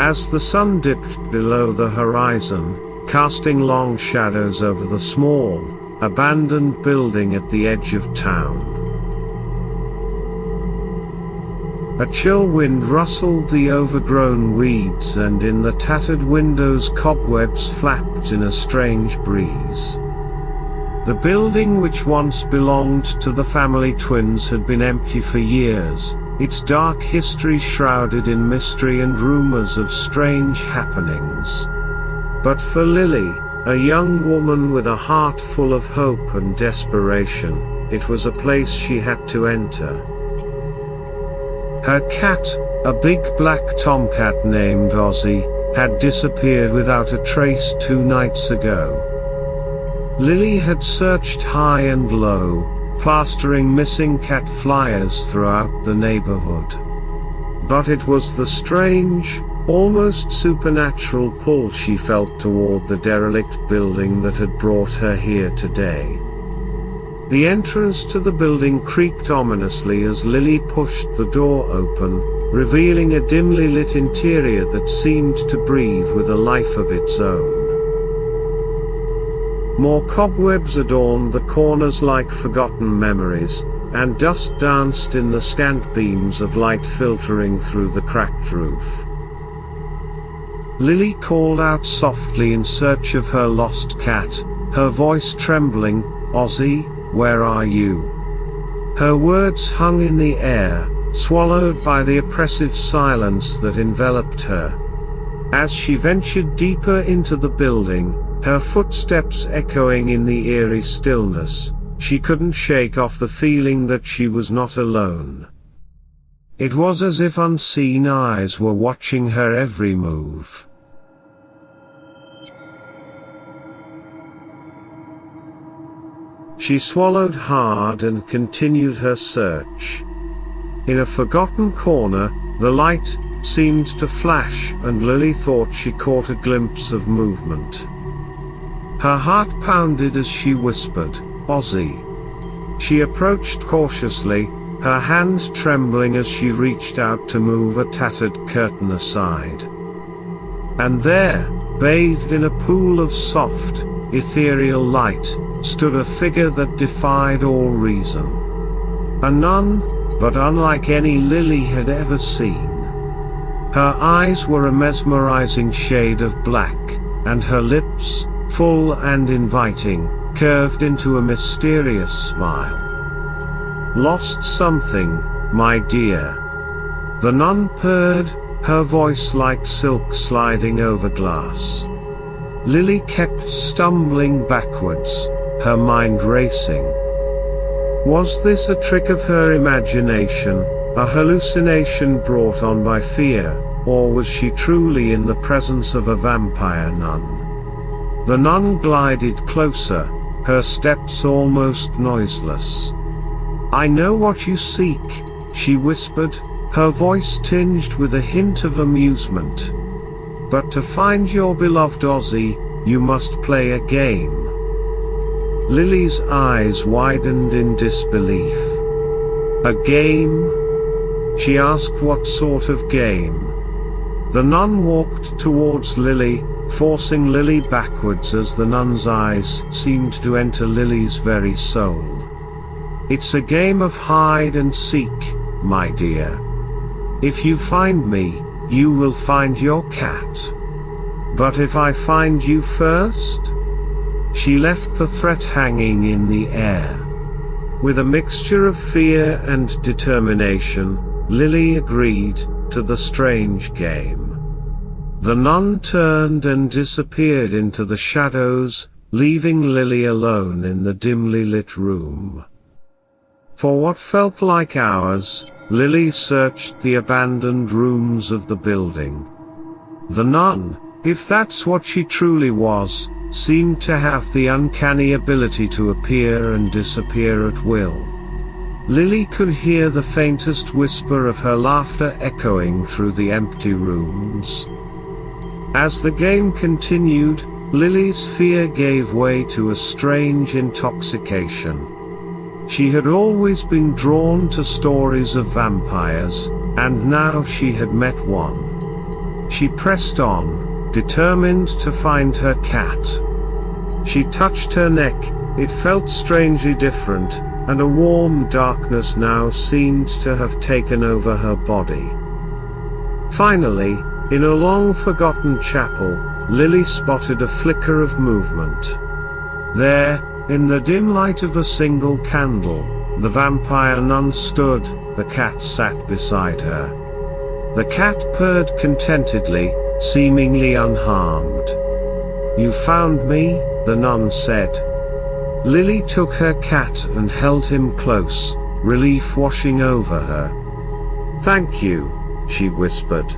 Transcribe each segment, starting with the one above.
As the sun dipped below the horizon, casting long shadows over the small, abandoned building at the edge of town. A chill wind rustled the overgrown weeds, and in the tattered windows cobwebs flapped in a strange breeze. The building, which once belonged to the family Twinz, had been empty for years, its dark history shrouded in mystery and rumors of strange happenings. But for Lily, a young woman with a heart full of hope and desperation, it was a place she had to enter. Her cat, a big black tomcat named Ozzy, had disappeared without a trace 2 nights ago. Lily had searched high and low, plastering missing cat flyers throughout the neighborhood. But it was the strange, almost supernatural pull she felt toward the derelict building that had brought her here today. The entrance to the building creaked ominously as Lily pushed the door open, revealing a dimly lit interior that seemed to breathe with a life of its own. More cobwebs adorned the corners like forgotten memories, and dust danced in the scant beams of light filtering through the cracked roof. Lily called out softly in search of her lost cat, her voice trembling, "Ozzy, where are you?" Her words hung in the air, swallowed by the oppressive silence that enveloped her. As she ventured deeper into the building, her footsteps echoing in the eerie stillness, she couldn't shake off the feeling that she was not alone. It was as if unseen eyes were watching her every move. She swallowed hard and continued her search. In a forgotten corner, the light seemed to flash, and Lily thought she caught a glimpse of movement. Her heart pounded as she whispered, "Ozzy." She approached cautiously, her hand trembling as she reached out to move a tattered curtain aside. And there, bathed in a pool of soft, ethereal light, stood a figure that defied all reason. A nun, but unlike any Lily had ever seen. Her eyes were a mesmerizing shade of black, and her lips, full and inviting, curved into a mysterious smile. "Lost something, my dear?" the nun purred, her voice like silk sliding over glass. Lily kept stumbling backwards, her mind racing. Was this a trick of her imagination, a hallucination brought on by fear, or was she truly in the presence of a vampire nun? The nun glided closer, her steps almost noiseless. "I know what you seek," she whispered, her voice tinged with a hint of amusement. "But to find your beloved Ozzy, you must play a game." Lily's eyes widened in disbelief. "A game?" She asked. "What sort of game?" The nun walked towards Lily, forcing Lily backwards as the nun's eyes seemed to enter Lily's very soul. "It's a game of hide and seek, my dear. If you find me, you will find your cat. But if I find you first?" She left the threat hanging in the air. With a mixture of fear and determination, Lily agreed to the strange game. The nun turned and disappeared into the shadows, leaving Lily alone in the dimly lit room. For what felt like hours, Lily searched the abandoned rooms of the building. The nun, if that's what she truly was, seemed to have the uncanny ability to appear and disappear at will. Lily could hear the faintest whisper of her laughter echoing through the empty rooms. As the game continued, Lily's fear gave way to a strange intoxication. She had always been drawn to stories of vampires, and now she had met one. She pressed on, determined to find her cat. She touched her neck, it felt strangely different, and a warm darkness now seemed to have taken over her body. Finally, in a long-forgotten chapel, Lily spotted a flicker of movement. There, in the dim light of a single candle, the vampire nun stood, the cat sat beside her. The cat purred contentedly, seemingly unharmed. "You found me," the nun said. Lily took her cat and held him close, relief washing over her. "Thank you," she whispered.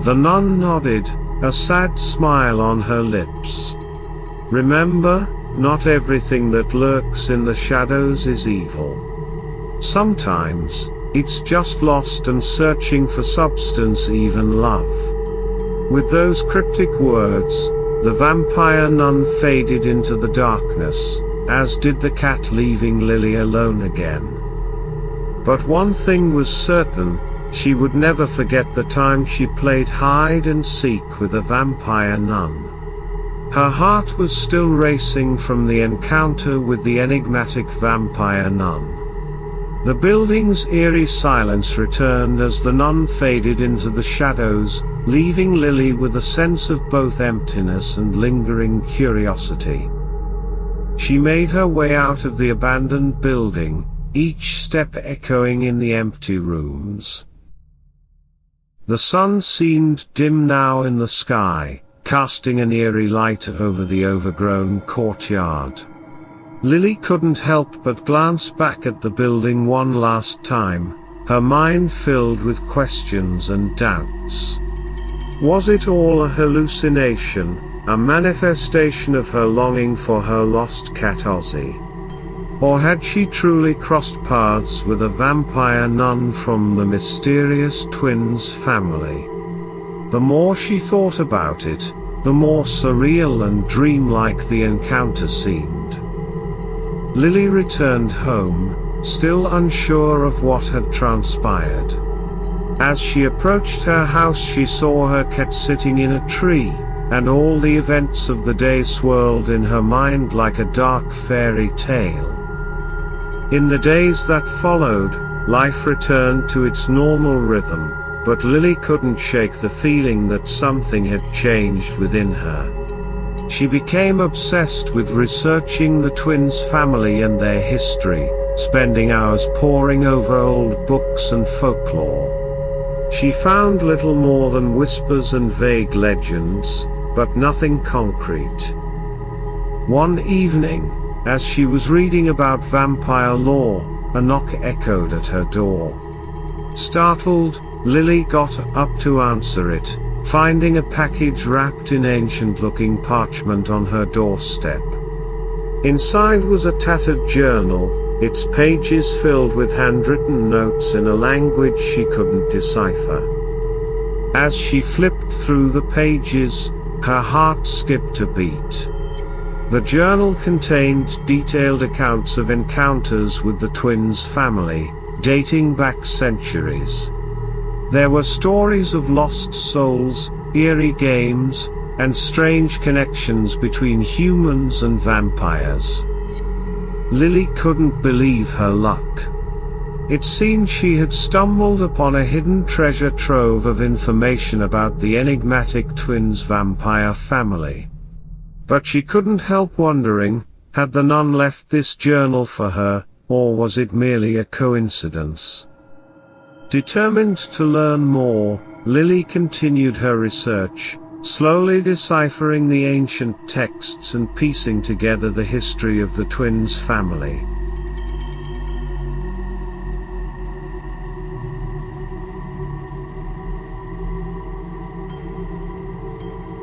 The nun nodded, a sad smile on her lips. "Remember, not everything that lurks in the shadows is evil. Sometimes, it's just lost and searching for substance, even love." With those cryptic words, the vampire nun faded into the darkness, as did the cat, leaving Lily alone again. But one thing was certain, she would never forget the time she played hide and seek with a vampire nun. Her heart was still racing from the encounter with the enigmatic vampire nun. The building's eerie silence returned as the nun faded into the shadows, leaving Lily with a sense of both emptiness and lingering curiosity. She made her way out of the abandoned building, each step echoing in the empty rooms. The sun seemed dim now in the sky, casting an eerie light over the overgrown courtyard. Lily couldn't help but glance back at the building one last time, her mind filled with questions and doubts. Was it all a hallucination, a manifestation of her longing for her lost cat Ozzy? Or had she truly crossed paths with a vampire nun from the mysterious Twinz family? The more she thought about it, the more surreal and dreamlike the encounter seemed. Lily returned home, still unsure of what had transpired. As she approached her house, she saw her cat sitting in a tree, and all the events of the day swirled in her mind like a dark fairy tale. In the days that followed, life returned to its normal rhythm, but Lily couldn't shake the feeling that something had changed within her. She became obsessed with researching the Twinz family and their history, spending hours poring over old books and folklore. She found little more than whispers and vague legends, but nothing concrete. One evening, as she was reading about vampire lore, a knock echoed at her door. Startled, Lily got up to answer it, finding a package wrapped in ancient-looking parchment on her doorstep. Inside was a tattered journal, its pages filled with handwritten notes in a language she couldn't decipher. As she flipped through the pages, her heart skipped a beat. The journal contained detailed accounts of encounters with the Twinz family, dating back centuries. There were stories of lost souls, eerie games, and strange connections between humans and vampires. Lily couldn't believe her luck. It seemed she had stumbled upon a hidden treasure trove of information about the enigmatic Twinz vampire family. But she couldn't help wondering, had the nun left this journal for her, or was it merely a coincidence? Determined to learn more, Lily continued her research, slowly deciphering the ancient texts and piecing together the history of the Twinz family.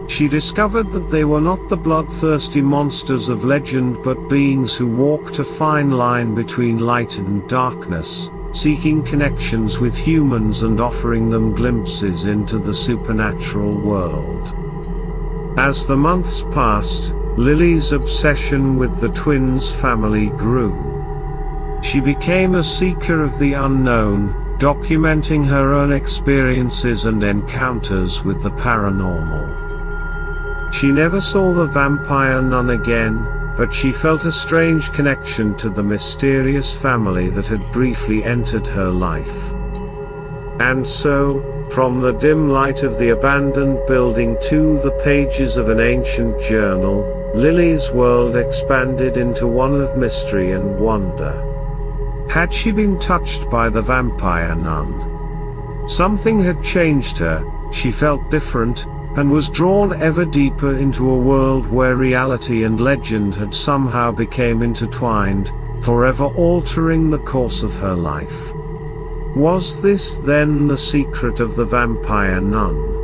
She discovered that they were not the bloodthirsty monsters of legend but beings who walked a fine line between light and darkness, seeking connections with humans and offering them glimpses into the supernatural world. As the months passed, Lily's obsession with the Twinz family grew. She became a seeker of the unknown, documenting her own experiences and encounters with the paranormal. She never saw the Vampire Nun again, but she felt a strange connection to the mysterious family that had briefly entered her life. And so, from the dim light of the abandoned building to the pages of an ancient journal, Lily's world expanded into one of mystery and wonder. Had she been touched by the Vampire Nun? Something had changed her, she felt different, and was drawn ever deeper into a world where reality and legend had somehow become intertwined, forever altering the course of her life. Was this then the secret of the Vampire Nun?